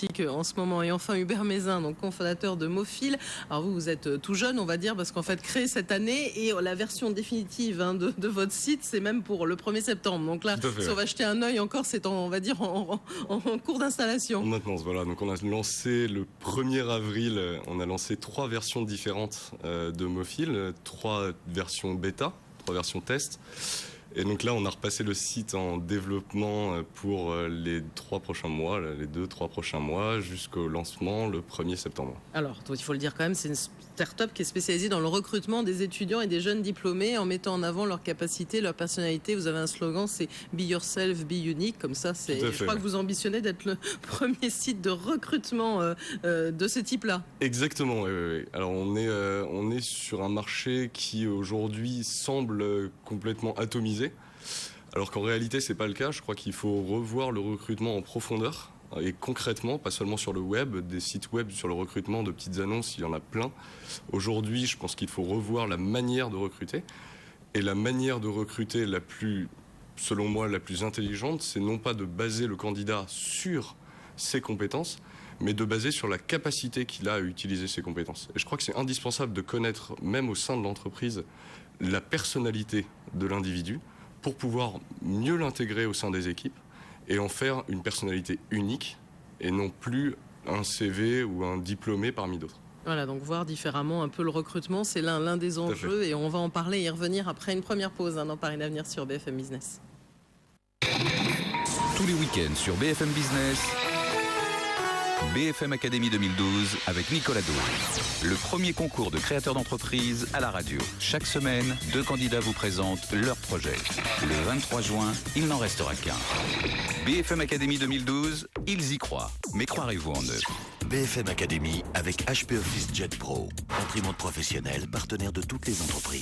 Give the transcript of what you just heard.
informatique en ce moment. Et enfin, Hubert Mézin, donc cofondateur de Mofil. Alors vous êtes tout jeune, on va dire, parce qu'en fait, créé cette année et la version définitive de votre site, c'est même pour le 1er septembre. Donc là, si on va jeter un œil encore, c'est on va dire en cours d'installation. Maintenant, voilà. Donc on a lancé le 1er avril, on a lancé 3 versions différentes de Mofil, 3 versions bêta, 3 versions test. Et donc là, on a repassé le site en développement pour les 3 prochains mois, les 2-3 prochains mois, jusqu'au lancement le 1er septembre. Alors, il faut le dire quand même, c'est une start-up qui est spécialisée dans le recrutement des étudiants et des jeunes diplômés en mettant en avant leurs capacités, leur personnalité. Vous avez un slogan, c'est « Be yourself, be unique ». Comme ça, je crois que vous ambitionnez d'être le premier site de recrutement de ce type-là. Exactement, oui. Alors, on est sur un marché qui, aujourd'hui, semble complètement atomisé. Alors qu'en réalité, c'est pas le cas. Je crois qu'il faut revoir le recrutement en profondeur et concrètement, pas seulement sur le web, des sites web sur le recrutement de petites annonces, il y en a plein. Aujourd'hui, je pense qu'il faut revoir la manière de recruter. Et la manière de recruter selon moi, la plus intelligente, c'est non pas de baser le candidat sur ses compétences, mais de baser sur la capacité qu'il a à utiliser ses compétences. Et je crois que c'est indispensable de connaître, même au sein de l'entreprise, la personnalité de l'individu pour pouvoir mieux l'intégrer au sein des équipes et en faire une personnalité unique et non plus un CV ou un diplômé parmi d'autres. Voilà, donc voir différemment un peu le recrutement, c'est l'un des enjeux et on va en parler et y revenir après une première pause dans Paris d'Avenir sur BFM Business. Tous les week-ends sur BFM Business, BFM Academy 2012 avec Nicolas Dose. Le premier concours de créateurs d'entreprise à la radio. Chaque semaine, 2 candidats vous présentent leur projet. Le 23 juin, il n'en restera qu'un. BFM Academy 2012, ils y croient. Mais croirez-vous en eux? BFM Academy avec HP Office Jet Pro. Imprimante professionnelle, partenaire de toutes les entreprises.